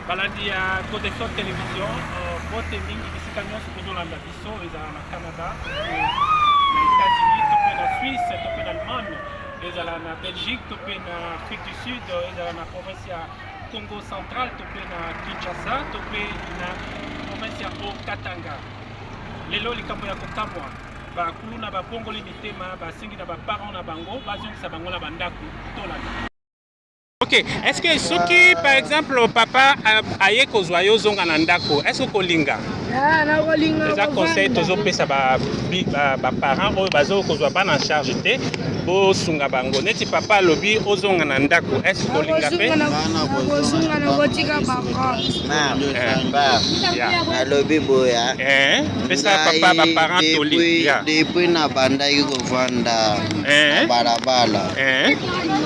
balandi ya Godeso Télévision bote mingi bisika nyonso tozolanda biso ezala na Canada na États-Unis to mpe na Suisse to mpe na Allemagne ezala na Belgique to mpe na Afrique du Sud ezala na province ya Congo Central to mpe na Kinshasa to mpe na province ya Haut-Katanga. Lelo likambo ya kokamwa bakulu na babongoli mitema basengi na baparents na bango bazongisa bango na bandako tolanda. Ok, est-ce que soki par exemple papa aye kozwa yo zonga na ndako, est-ce que kolinga? Eza conseil tozopesa baparents oyo bazokozwa bana en charge te bosunga bango neti papa alobi ozonga na ndako, est-ce que kolinga mpe? Nalobi boya pesa papa baparents toli depuis na bandaki kovanda na balabala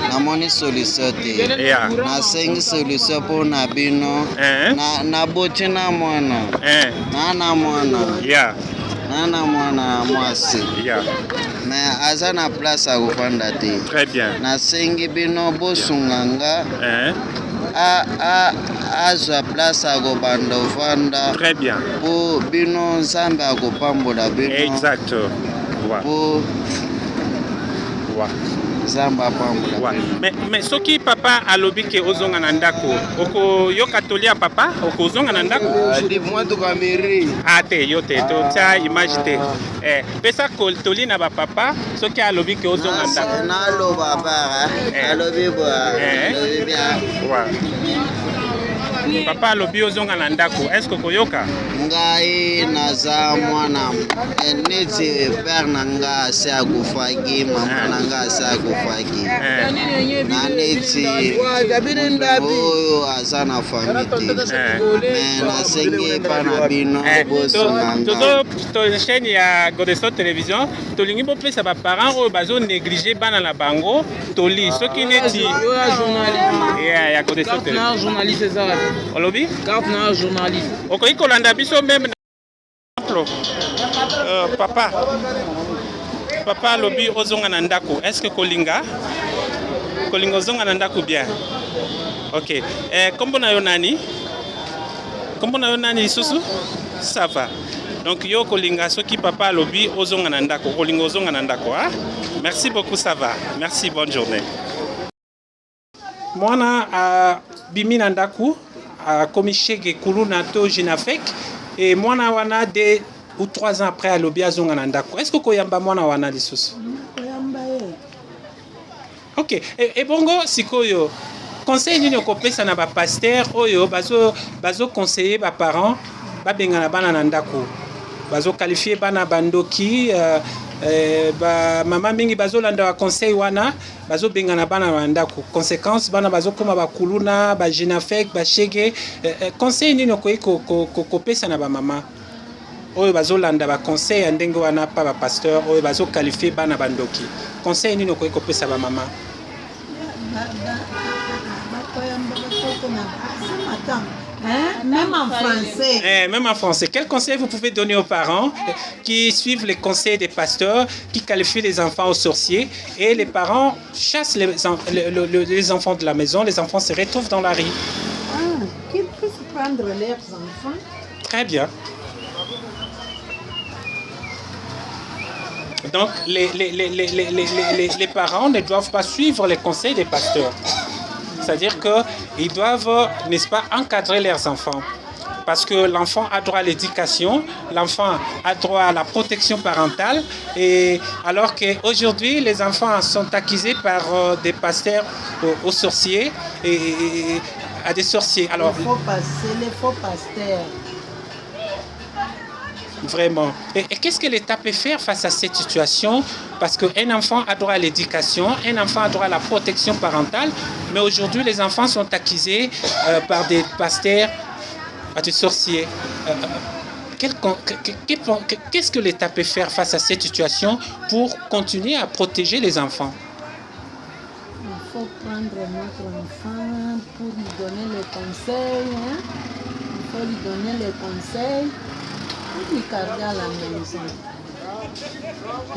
namoni solution te. Nasengi solution mpo na bino naboti na mwana nana mwana mwasi mais aza na place akovanda te. Nasengi bino bosunga nga azwa place akobanda ovanda mpo bino nzambe akopambola bino mpo mais soki papa alobi ke ozonga na ndako okoyoka toli ya papa okozonga na ndako te yo te totia image te pesa toli na bapapa soki alobi ke ozonga ndako naloba bara alobi papa alobi ozonga na ndako est-ce que koyoka? Ngai naza mwana neti père na nga asi akufaki mama na nga asi akufaki na neti oyo aza na fami te mais nasengi epa na bino bosunga nga. Chaîne ya Godeso Télévision tolingi bopesa baparents oyo bazonéglige bana na bango toli soki neti ya Godeso Télévision olobi journaliste okoki kolanda biso meme papa alobi ozonga na ndako, est-ce que kolinga ozonga na ndako bien? Ok, kombo na yo nani lisusu? Ça va. Donc yo kolinga soki papa alobi ozonga na ndako kolinga ozonga na ndako merci beaucoup, ça va, merci, bonne journée. Mwana bimi na ndako komi shege kulu na to jinafek et mwana wana 2 ou 3 ans après alobi azonga na ndako. Est-ce que koyamba mwana wana lisusu? Koyamba ye. Ok, et bongo sikoyo conseil nini okopesa na ba pasteur oyo bazo conseiller ba parents babenga na bana na ndako bazo qualifier bana bandoki mama mingi bazolanda wa conseil wana bazobenga na bana na ndako conséquence bana bazokoma bakuluna ba jinafek ba shege conseil nini okoki kopesa na ba mama oyo bazolanda ba conseil ya ndenge wana pa ba pasteur oyo bazo qualifier bana bandoki conseil nini okoki kopesa ba mama? Même en français. Même en français. Quel conseil vous pouvez donner aux parents qui suivent les conseils des pasteurs, qui qualifient les enfants aux sorciers et les parents chassent les enfants de la maison, les enfants se retrouvent dans la rue? Qu'ils puissent prendre leurs enfants. Très bien. Donc, les parents ne doivent pas suivre les conseils des pasteurs. C'est-à-dire qu'ils doivent, n'est-ce pas, encadrer leurs enfants. Parce que l'enfant a droit à l'éducation, l'enfant a droit à la protection parentale. Et alors qu'aujourd'hui, les enfants sont accusés par des pasteurs aux sorciers et à des sorciers. Alors, les faux pasteurs. Vraiment. Et qu'est-ce que l'État peut faire face à cette situation? Parce qu'un enfant a droit à l'éducation, un enfant a droit à la protection parentale, mais aujourd'hui les enfants sont accusés par des pasteurs, par des sorciers. Qu'est-ce que l'État peut faire face à cette situation pour continuer à protéger les enfants? Il faut prendre notre enfant pour lui donner les conseils. Il faut lui donner les conseils. À la maison.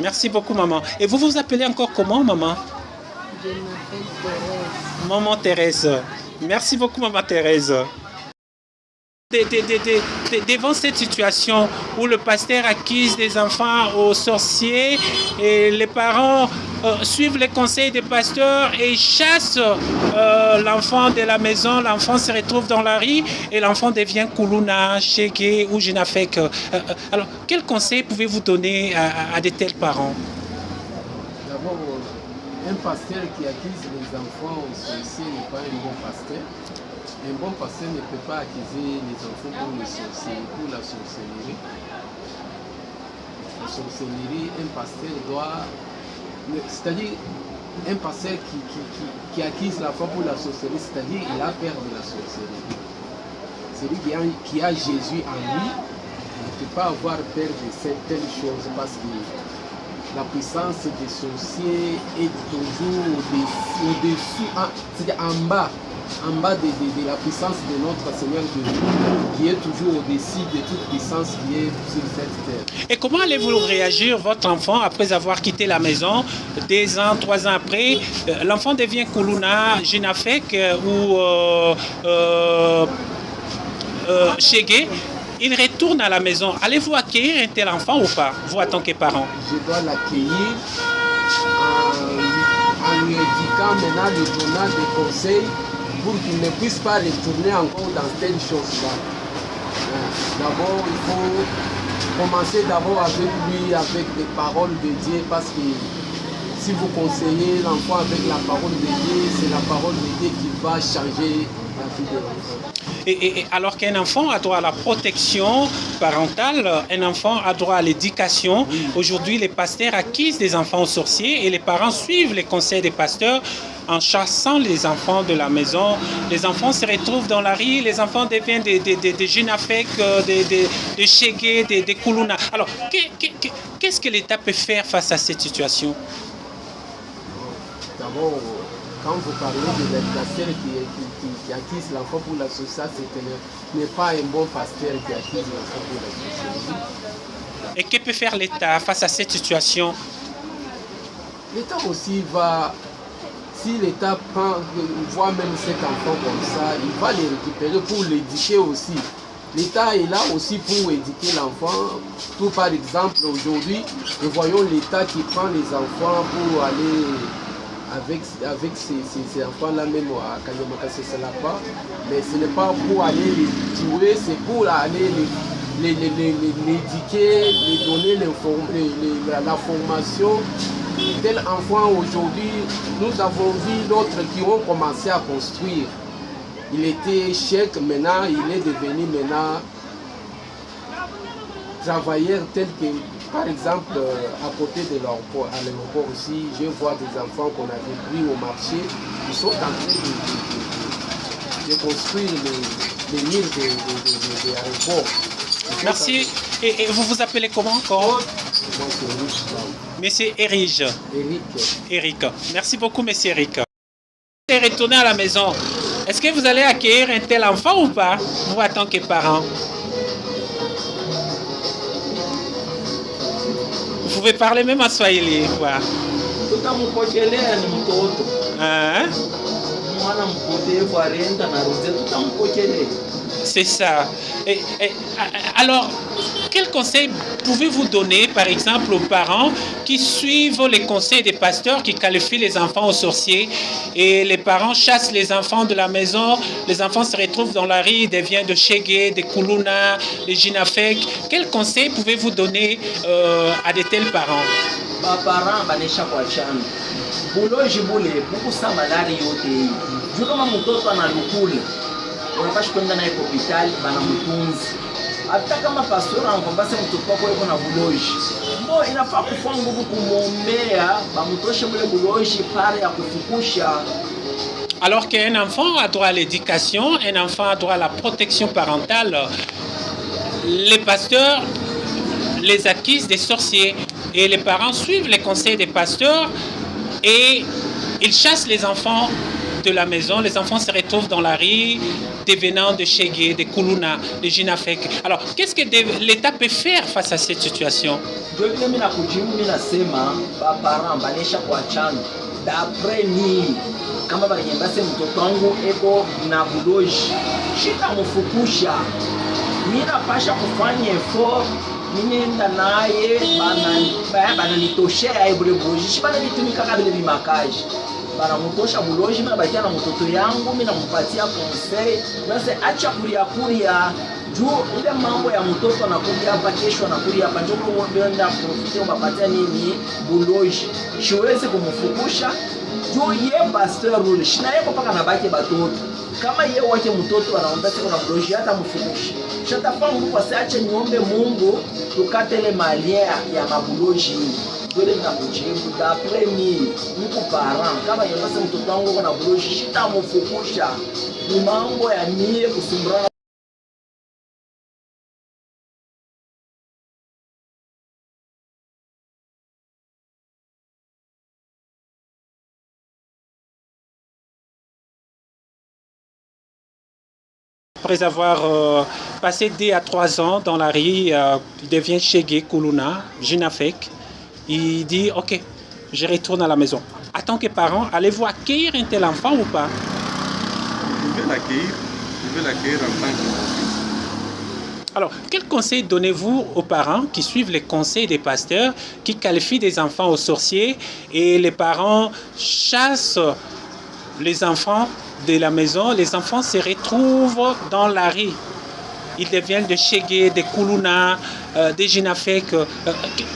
Merci beaucoup, maman. Et vous vous appelez encore comment, maman? Je m'appelle Thérèse. Maman Thérèse. Merci beaucoup, maman Thérèse. Devant cette situation où le pasteur accuse des enfants aux sorciers et les parents suivent les conseils des pasteurs et chassent l'enfant de la maison, l'enfant se retrouve dans la rue et l'enfant devient Kuluna, Shege ou Jinafek. Alors, quel conseil pouvez-vous donner à de tels parents? D'abord, un pasteur qui accuse les enfants aux sorciers n'est pas un bon pasteur. Un bon pasteur ne peut pas accuser les enfants pour la sorcellerie. La sorcellerie, un pasteur doit... C'est-à-dire, un pasteur qui accuse l'enfant pour la sorcellerie, c'est-à-dire qu'il a peur de la sorcellerie. Celui qui a Jésus en lui ne peut pas avoir peur de certaines choses parce que la puissance des sorciers est toujours au-dessus, c'est-à-dire en bas de la puissance de notre Seigneur Jésus, qui est toujours au-dessus de toute puissance qui est sur cette terre. Et comment allez-vous réagir, votre enfant, après avoir quitté la maison, 2 ans, 3 ans après, l'enfant devient Kuluna, Jinafek ou Shege, il retourne à la maison. Allez-vous accueillir un tel enfant ou pas, vous, en tant que parent? Je dois l'accueillir en lui indiquant maintenant, lui donnant des conseils pour qu'il ne puisse pas retourner encore dans telle chose-là. D'abord, il faut commencer d'abord avec lui, avec des paroles de Dieu, parce que si vous conseillez l'enfant avec la parole de Dieu, c'est la parole de Dieu qui va changer la vie de l'enfant. Et alors qu'un enfant a droit à la protection parentale, un enfant a droit à l'éducation. Oui. Aujourd'hui, les pasteurs accusent des enfants aux sorciers et les parents suivent les conseils des pasteurs en chassant les enfants de la maison. Les enfants se retrouvent dans la rue, les enfants deviennent des Jinafek, des Shege, des Kuluna. Alors, qu'est-ce que l'État peut faire face à cette situation? D'abord, quand vous parlez de pasteur qui accuse l'enfant pour la société, ce n'est pas un bon pasteur qui accuse l'enfant pour la société. Et que peut faire l'État face à cette situation? L'État aussi va, si l'État voit même cet enfant comme ça, il va les récupérer pour l'éduquer aussi. L'État est là aussi pour éduquer l'enfant. Tout par exemple, aujourd'hui, nous voyons l'État qui prend les enfants pour aller avec ces enfants-là, même à Kanyamaka, c'est là pas. Mais ce n'est pas pour aller les tuer, c'est pour aller l'éduquer, les donner la formation. Tel enfant aujourd'hui, nous avons vu d'autres qui ont commencé à construire. Il était chèque, maintenant il est devenu travailleur tel que, par exemple, à côté de l'aéroport, à l'aéroport aussi, je vois des enfants qu'on avait pris au marché, qui sont en train de construire les murs de l'aéroport. Merci. Et vous vous appelez comment encore? Moi, c'est Monsieur Eric. Eric. Merci beaucoup, Monsieur Eric. Vous êtes retourné à la maison. Est-ce que vous allez accueillir un tel enfant ou pas, vous, en tant que parent? Vous pouvez parler même en Swahili, quoi. Hein? C'est ça. Alors, quel conseil pouvez-vous donner, par exemple, aux parents qui suivent les conseils des pasteurs qui qualifient les enfants aux sorciers et les parents chassent les enfants de la maison, les enfants se retrouvent dans la rue, deviennent de Shege, des Kuluna, des Jinafek. Quel conseil pouvez-vous donner à de tels parents? Parents, buloji bule bukusa malari yote juu kama mtoto analukula unapaswa kwenda naye hospitali bana mtunzi hata kama pastor anakwambia mtoto wako yuko na buloji mbo inafaa kufanya nguvu kumwombea bamtoshe mule buloji pale ya kufukusha. Alors qu'un enfant a droit à l'éducation, un enfant a droit à la protection parentale, les pasteurs les accusent des sorciers et les parents suivent les conseils des pasteurs et ils chassent les enfants de la maison. Les enfants se retrouvent dans la rue, devenant de Shege, de Kuluna, de Jinafek. Alors, qu'est-ce que l'État peut faire face à cette situation? dapre mimi kama balinyambase mtoto wangu eko na buloji shitamufukisha. Mimi napasha kufanya effort, ninaenda naye bananitoshea bule buloji shibanabitumika kabile bimakaji banamutosha buloji, mina bakia na mtoto yangu, mina mupatia conseil basi acha kulia juu ile mambo ya mtoto anakuja hapa kesho anakuja hapa njoo kuenda profite unapatia nini buloji siwezi kumfukusha juu ye pasteur rule shina yako paka nabaki batoto kama ye wake mtoto anaomba siku na buloji hata mfukusha shatafa Mungu asiache niombe Mungu tukatele malia ya mabuloji Dole na kujibu dapre mimi niko parent kama yonase mtoto wangu kuna buloji shita mfukusha ni mambo ya mie kusumbura. Après avoir passé 2 à 3 ans dans la rue, il devient Shege Kuluna, Jinafek. Il dit, ok, je retourne à la maison. En tant que parent, allez-vous accueillir un tel enfant ou pas? Je vais l'accueillir en tant que mon fils. Alors, quel conseil donnez-vous aux parents qui suivent les conseils des pasteurs, qui qualifient des enfants aux sorciers et les parents chassent les enfants de la maison, les enfants se retrouvent dans la rue. Ils deviennent des Shege, des Kuluna, des Jinafek.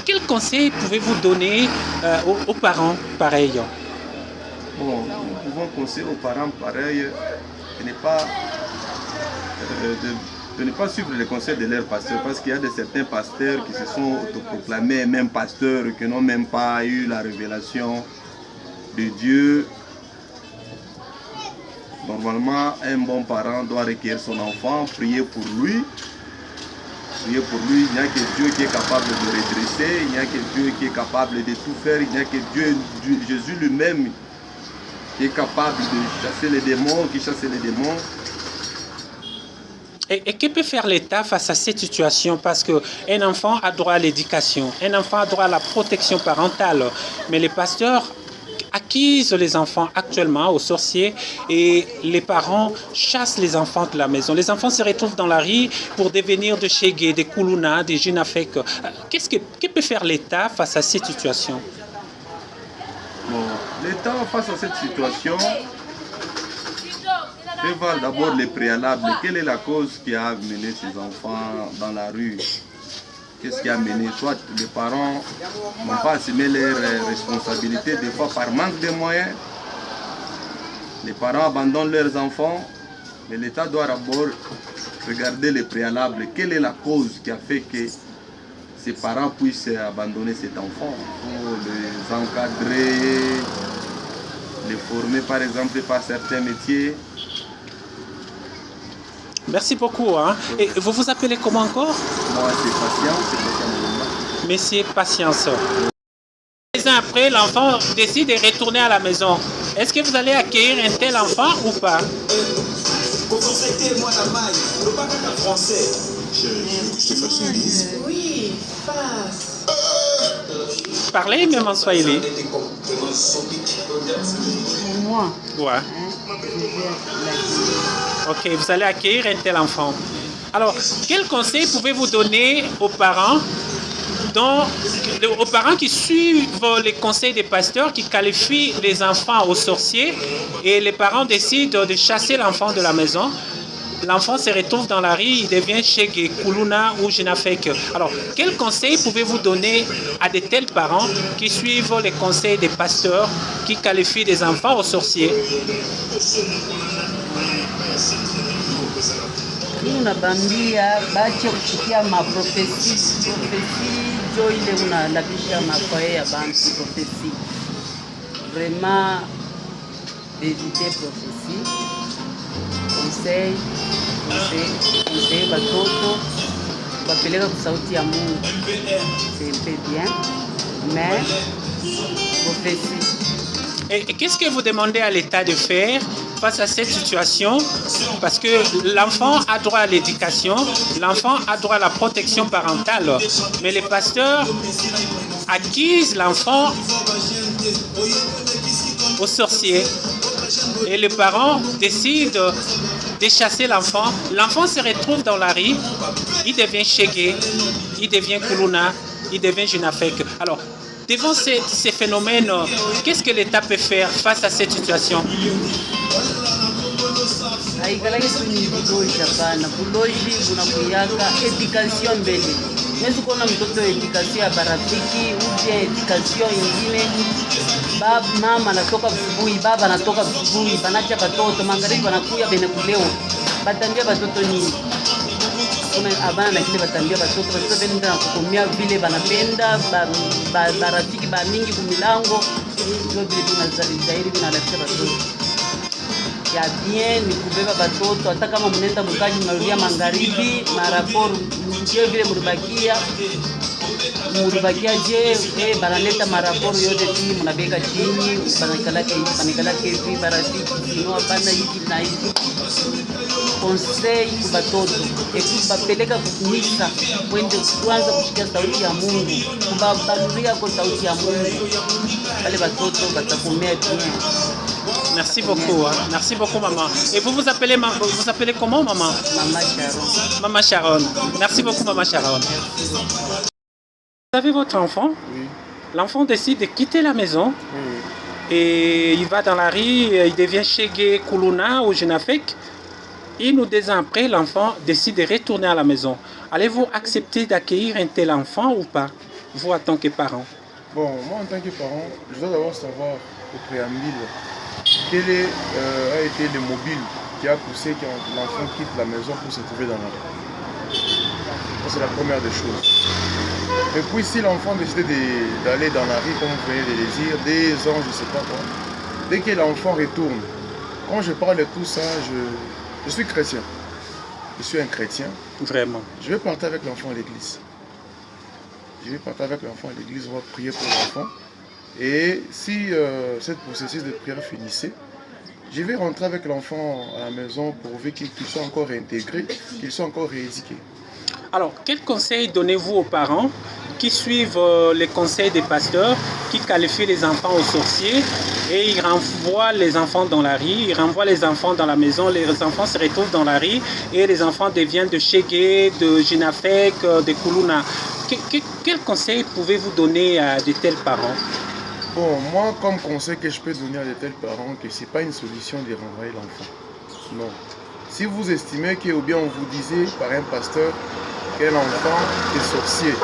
Quel conseil pouvez-vous donner aux parents pareils? Bon, nous pouvons conseiller aux parents pareils de ne pas suivre les conseils de leurs pasteurs, parce qu'il y a certains pasteurs qui se sont autoproclamés même pasteurs, qui n'ont même pas eu la révélation de Dieu. Normalement, un bon parent doit recueillir son enfant, prier pour lui. Prier pour lui, il n'y a que Dieu qui est capable de redresser, il n'y a que Dieu qui est capable de tout faire, il n'y a que Dieu, Jésus lui-même, qui est capable de chasser les démons, qui chasse les démons. Et que peut faire l'État face à cette situation? Parce qu'un enfant a droit à l'éducation, un enfant a droit à la protection parentale, mais les pasteurs acquisent les enfants actuellement aux sorciers et les parents chassent les enfants de la maison. Les enfants se retrouvent dans la rue pour devenir des Shege, des Kuluna, des Jinafek. Que peut faire l'État face à cette situation? Bon, l'État face à cette situation peut voir d'abord les préalables. Quelle est la cause qui a amené ces enfants dans la rue? Qu'est-ce qui a mené? Soit les parents n'ont pas assumé leurs responsabilités, des fois par manque de moyens. Les parents abandonnent leurs enfants, mais l'État doit d'abord regarder les préalables. Quelle est la cause qui a fait que ces parents puissent abandonner cet enfant? Il faut les encadrer, les former par exemple par certains métiers. Merci beaucoup. Hein. Et vous vous appelez comment encore? Moi, c'est Patience. Monsieur Patience. 2 ans après, l'enfant décide de retourner à la maison. Est-ce que vous allez accueillir un tel enfant ou pas? Oui, passe. Parlez même en swahili. Moi, Ouais. je vais l'accueillir. Ok, vous allez accueillir un tel enfant. Alors, quel conseil pouvez-vous donner aux parents qui suivent les conseils des pasteurs, qui qualifient les enfants aux sorciers et les parents décident de chasser l'enfant de la maison? L'enfant se retrouve dans la rue, il devient Shege, Kuluna ou Jinafek. Alors, quel conseil pouvez-vous donner à de tels parents qui suivent les conseils des pasteurs, qui qualifient des enfants aux sorciers? Mimi nabambia bache kushikia maprofesi jo ile unalabisha makoe ya bantu profesi. Vraiment éviter prophétie. Conseil batoto bapeleka kwa sauti ya Mungu. C'est un peu bien, mais prophétie. Et qu'est-ce que vous demandez à l'État de faire face à cette situation? Parce que l'enfant a droit à l'éducation, l'enfant a droit à la protection parentale, mais les pasteurs acquisent l'enfant aux sorciers. Et les parents décident de chasser l'enfant. L'enfant se retrouve dans la rue, il devient Shege, il devient Kuluna, il devient Junafek. Alors, devant ces phénomènes, qu'est-ce que l'État peut faire face à cette situation? Haikalaki tu ni buloji hapana. Buloji kunakuyaka education mbele. Huwezi kuona mtoto education ya barafiki uje education ingine. Mama anatoka asubuhi, baba anatoka asubuhi, banacha batoto magharibi wanakuya bene kulewa. Batambia batoto nini? Kuna abana na kile batambia batoto bende na kukomea vile banapenda barafiki ba mingi kumilango. Ndio vile tunazali tunaleta batoto. Ya bien ni kubeba batoto hata kama mnaenda mkaji mnarudia magharibi maraporo ndio vile muribakia je banaleta maraporo yote chini mnabeka chini banakalake hivi barafiki sino hapana hivi na hivi conseil kwa batoto bapeleka kumisa mwende kwanza kushikia sauti ya Mungu kubabanulia kwa sauti ya Mungu wale batoto batakomea bien. Merci beaucoup, hein. Merci beaucoup maman. Et vous vous appelez comment maman? Maman Sharon. Maman Sharon. Merci beaucoup maman Sharon. Vous avez votre enfant? Oui. L'enfant décide de quitter la maison. Oui. Et il va dans la rue, il devient Shege, Kuluna ou Junafek. Et 2 ans après, l'enfant décide de retourner à la maison. Allez-vous accepter d'accueillir un tel enfant ou pas, vous en tant que parent? Bon, moi en tant que parent, je dois d'abord savoir au préambule quel a été le mobile qui a poussé quand l'enfant quitte la maison pour se trouver dans la rue. Ça, c'est la première des choses. Et puis si l'enfant décide d'aller dans la rue, comme vous venez de le dire, 2 ans, je ne sais pas quoi, dès que l'enfant retourne, quand je parle de tout ça, je suis chrétien. Je suis un chrétien. Vraiment. Je vais partir avec l'enfant à l'église. Je vais partir avec l'enfant à l'église, on va prier pour l'enfant. Et si cette processus de prière finissait, je vais rentrer avec l'enfant à la maison pour voir qu'il soit encore intégré, qu'il soit encore rééduqué. Alors, quel conseil donnez-vous aux parents qui suivent les conseils des pasteurs, qui qualifient les enfants aux sorciers et ils renvoient les enfants dans la rue, ils renvoient les enfants dans la maison, les enfants se retrouvent dans la rue et les enfants deviennent de Shege, de Junafek, de Kuluna. Quel conseil pouvez-vous donner à de tels parents? Bon, moi, comme conseil que je peux donner à de tels parents, que ce n'est pas une solution de renvoyer l'enfant. Non. Si vous estimez que, ou bien on vous disait par un pasteur qu'un enfant est sorcier,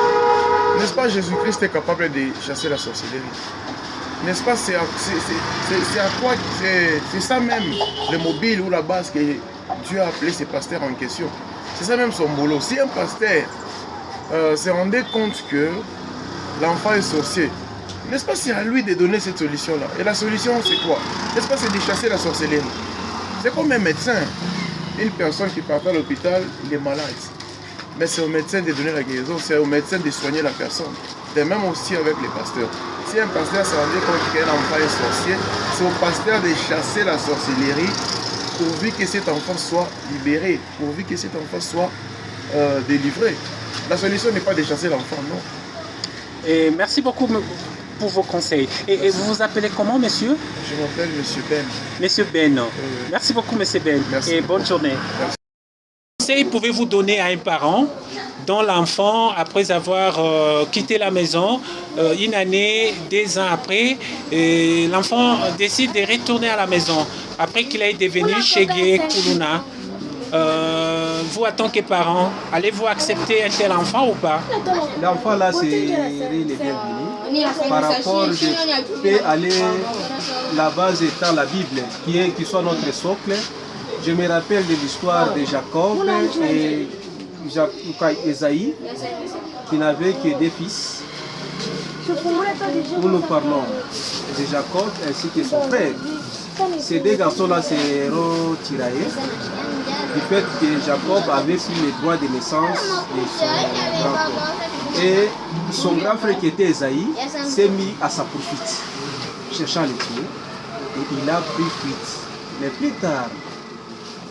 n'est-ce pas Jésus-Christ est capable de chasser la sorcellerie? N'est-ce pas, c'est ça même le mobile ou la base que Dieu a appelé ces pasteurs en question. C'est ça même son boulot. Si un pasteur se rendait compte que l'enfant est sorcier, n'est-ce pas c'est à lui de donner cette solution-là? Et la solution c'est quoi? N'est-ce pas c'est de chasser la sorcellerie? C'est comme un médecin. Une personne qui part à l'hôpital, il est malade. Mais c'est au médecin de donner la guérison, c'est au médecin de soigner la personne. De même aussi avec les pasteurs. Si un pasteur se rendait compte qu'un enfant est sorcier, c'est au pasteur de chasser la sorcellerie pourvu que cet enfant soit libéré, pourvu que cet enfant soit délivré. La solution n'est pas de chasser l'enfant, non. Et merci beaucoup pour vos conseils. Et vous vous appelez comment, monsieur? Je m'appelle monsieur Ben. Monsieur Ben. Merci beaucoup, monsieur Ben. Merci. Et bonne journée. Merci. Quel conseil pouvez-vous donner à un parent dont l'enfant, après avoir quitté la maison, 1 année, 2 ans après, l'enfant décide de retourner à la maison après qu'il ait devenu Shege, Kuluna? Vous, en tant que parent, allez-vous accepter un tel enfant ou pas? L'enfant là, c'est le bienvenu. Par rapport, je peux aller, la base étant la Bible, qui soit notre socle. Je me rappelle de l'histoire de Jacob et Esaïe, qui n'avait que 2 fils. Où nous parlons de Jacob ainsi que son frère. Ces 2 garçons-là se retiraillés du fait que Jacob avait pris les droits de naissance de son grand frère. Et son grand frère qui était Esaïe s'est mis à sa poursuite, cherchant à le tuer. Et il a pris fuite. Mais plus tard,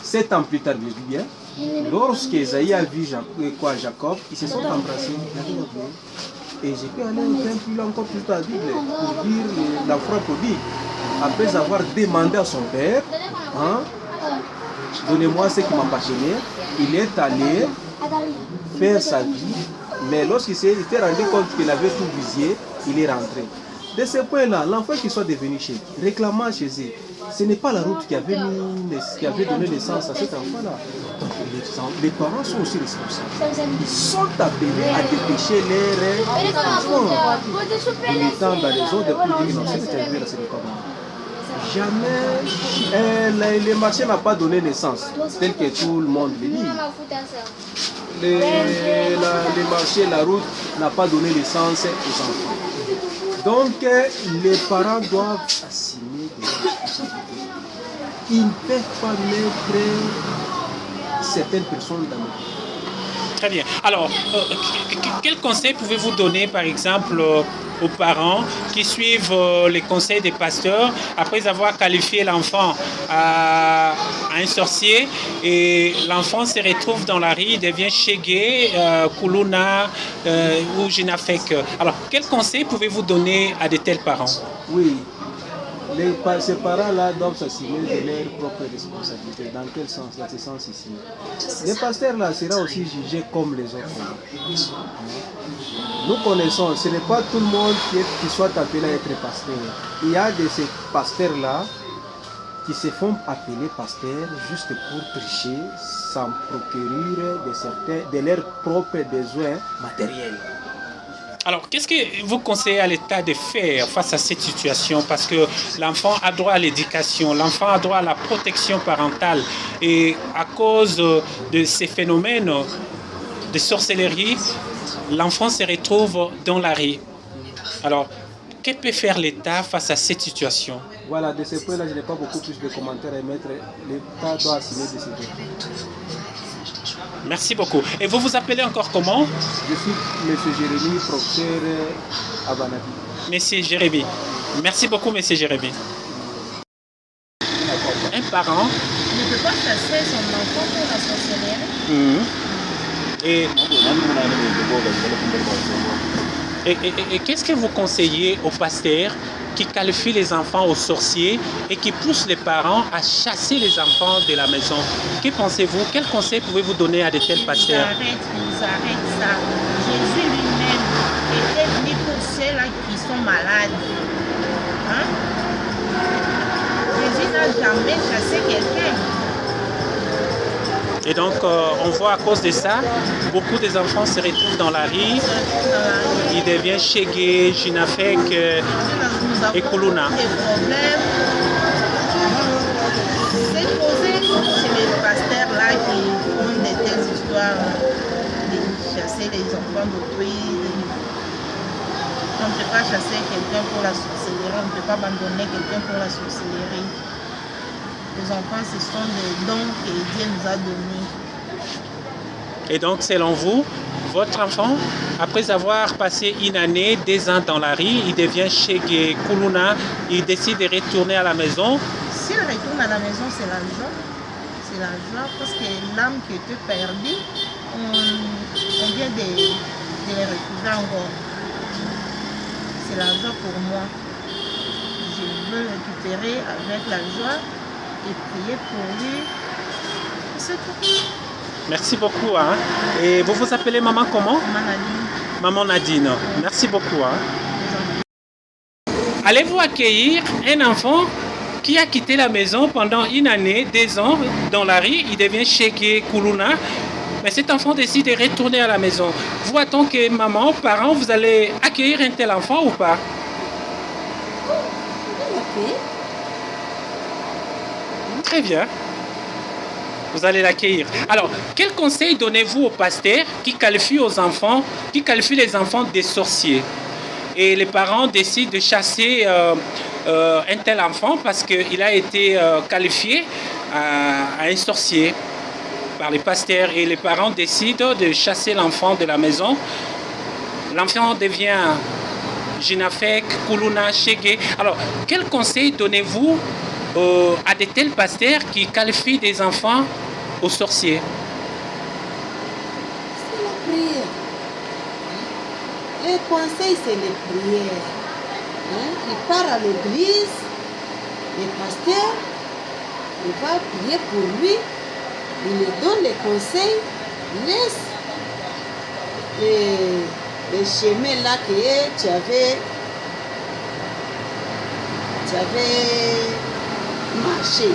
7 ans plus tard, je dis bien, lorsque Esaïe a vu Jacob, ils se sont embrassés. Et j'ai pu aller un peu plus encore plus tard pour dire l'enfant prodigue. après avoir demandé à son père, hein, donnez-moi ce qui m'appartenait, il est allé faire sa vie, mais lorsqu'il s'est rendu compte qu'il avait tout visé, il est rentré. De ce point-là, l'enfant qui soit devenu chez réclamant chez eux, ce n'est pas la route qui avait donné naissance à cet enfant-là. Donc les parents sont aussi responsables. Ils sont appelés à dépêcher leurs enfants. En mettant dans les autres pour dire non, c'est arrivé là, c'est le comment. Jamais le marché n'a pas donné naissance, tel que tout le monde le dit. Le marché, la route n'a pas donné naissance aux enfants. Donc les parents doivent assumer des responsabilités. Ils ne peuvent pas mettre certaines personnes dans le vie. Très bien. Alors, quel conseil pouvez-vous donner, par exemple, aux parents qui suivent les conseils des pasteurs après avoir qualifié l'enfant à un sorcier et l'enfant se retrouve dans la rue, il devient Chégué, Kuluna ou Jinafek. Alors, quel conseil pouvez-vous donner à de tels parents? Oui. Ces parents-là doivent s'assumer de leur propre responsabilité. Dans quel sens? Dans ce sens ici. Les pasteurs-là seront aussi jugés comme les autres. Nous connaissons, ce n'est pas tout le monde qui soit appelé à être pasteur. Il y a de ces pasteurs-là qui se font appeler pasteurs juste pour prêcher sans procurer de leurs propres besoins matériels. Alors, qu'est-ce que vous conseillez à l'État de faire face à cette situation? Parce que l'enfant a droit à l'éducation, l'enfant a droit à la protection parentale. Et à cause de ces phénomènes de sorcellerie, l'enfant se retrouve dans la rue. Alors, que peut faire l'État face à cette situation? Voilà, de ce point-là, je n'ai pas beaucoup plus de commentaires à émettre. L'État doit assumer de ces deux. Merci beaucoup. Et vous vous appelez encore comment? Je suis M. Jérémy, professeur à Banabi. Monsieur Jérémy. Merci beaucoup, Monsieur Jérémy. Un parent ne peut pas chasser son enfant pour la sorcellerie. Et qu'est-ce que vous conseillez aux pasteurs qui qualifient les enfants aux sorciers et qui poussent les parents à chasser les enfants de la maison? Que pensez-vous? Quel conseil pouvez-vous donner à de tels pasteurs? Ils arrêtent ça. Jésus lui-même était venu pour ceux-là qui sont malades. Hein? Jésus n'a jamais chassé quelqu'un. Et donc, on voit à cause de ça, beaucoup des enfants se retrouvent dans la rue. Ils deviennent Chégué, Jinafek et Kuluna. Des problèmes. C'est causé chez les pasteurs-là qui font de telles histoires de chasser les enfants d'autrui. On ne peut pas chasser quelqu'un pour la sorcellerie, on ne peut pas abandonner quelqu'un pour la sorcellerie. Les enfants, ce sont des dons que Dieu nous a donnés. Et donc, selon vous, votre enfant, après avoir passé une année, 2 ans dans la rue, il devient Chégué, Kuluna, il décide de retourner à la maison. S'il retourne à la maison, c'est la joie. C'est la joie parce que l'âme qui était perdue, on vient de les retrouver encore. C'est la joie pour moi. Je veux récupérer avec la joie et prier pour lui. C'est tout. Merci beaucoup. Hein. Et vous vous appelez maman comment? Maman Nadine. Maman Nadine. Merci beaucoup. Hein. Allez-vous accueillir un enfant qui a quitté la maison pendant une année, 2 ans, dans la rue, il devient Chégué, Kuluna, mais cet enfant décide de retourner à la maison. Vous, en tant que maman, parent, vous allez accueillir un tel enfant ou pas? Très bien. Vous allez l'accueillir. Alors, quel conseil donnez-vous aux pasteurs qui qualifient les enfants des sorciers? Et les parents décident de chasser un tel enfant parce qu'il a été qualifié à un sorcier par les pasteurs. Et les parents décident de chasser l'enfant de la maison. L'enfant devient Jinafek, Kuluna, Chégué. Alors, quel conseil donnez-vous à de tels pasteurs qui qualifient des enfants aux sorciers? C'est la prière. Les conseils, c'est les prières. Il part à l'église, Le pasteur, il va prier pour lui, il lui donne les conseils, laisse les chemins là que tu avais marché.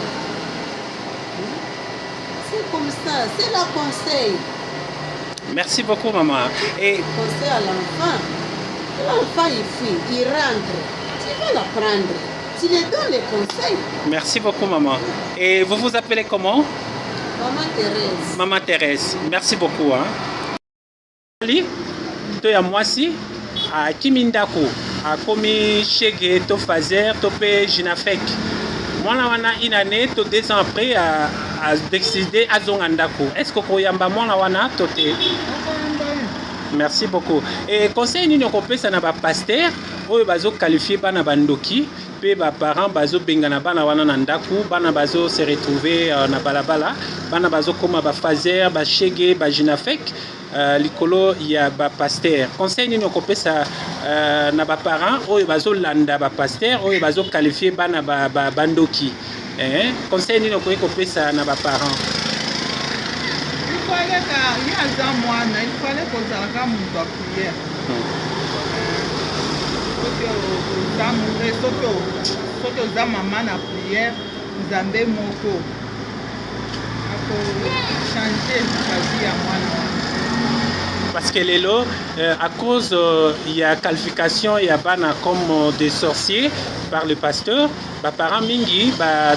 C'est comme ça, c'est le conseil. Merci beaucoup, maman. Et Conseil à l'enfant. L'enfant, il fuit, il rentre. Tu vas l'apprendre. Tu lui donnes les conseils. merci beaucoup, maman. Et vous vous appelez comment? Maman Thérèse. Maman Thérèse. Merci beaucoup. Hein. Ali, to ya mwasi, a Kimindako, a komi Chege, to Fazer, to pe Jinafek. Mwana wana inane, to 2 ans après, a décidé à Zongandako. Est-ce que koyamba mwana wana tote? Merci beaucoup. Et conseil nini okopesa na ba pasteur oyo bazo qualifier bana bandoki pe ba parents bazo bengana bana wana na ndaku bana bazo se retrouver na balabala bana bazo koma ba Fazer ba Chege ba Jinafek likolo ya ba pasteur. Conseil nini okopesa na ba parents oyo bazo landa ba pasteur oyo bazo qualifier bana ba bandoki. Conseil nini okopesa na ba parents? Il fallait qu'il y ait un mois, il fallait que ça soit mon prière. Soki oza mama na prière, Nzambe moko changer la vie ya mwana. Parce que lelo, à cause il y a qualification, il y a bana comme des sorciers par le pasteur, ba parents mingi ba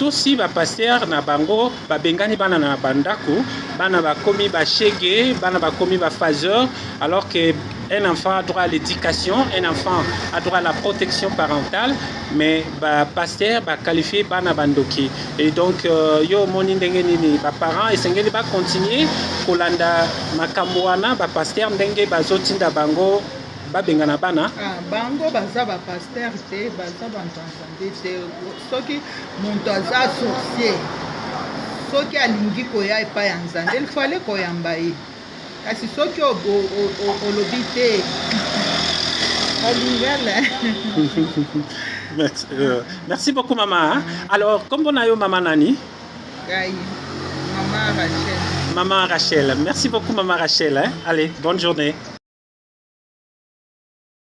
aussi ba pasteur na bango ba bengani bana na bandako bana ba komi ba Chege bana ba komi ba Fazer alors que un enfant a droit à l'éducation, un enfant a droit à la protection parentale, mais ba pasteur ba qualifié bana bandoki. Et donc yo moni ndenge nini ba parents esengeli ba continuer kolanda makambo wana ba pasteur ndenge bazotinda bango babengana bana bango baza ba pasteur te baza bantu nzambe te soki muntu aza sorcier soki alingi koya epai ya nzambe elifale koyamba ye kasi soki olobi te olingala. Merci beaucoup maman. Alors kombo na yo mama nani? Gai, maman Rachel. Maman Rachel. Merci beaucoup maman Rachel. Allez, bonne journée.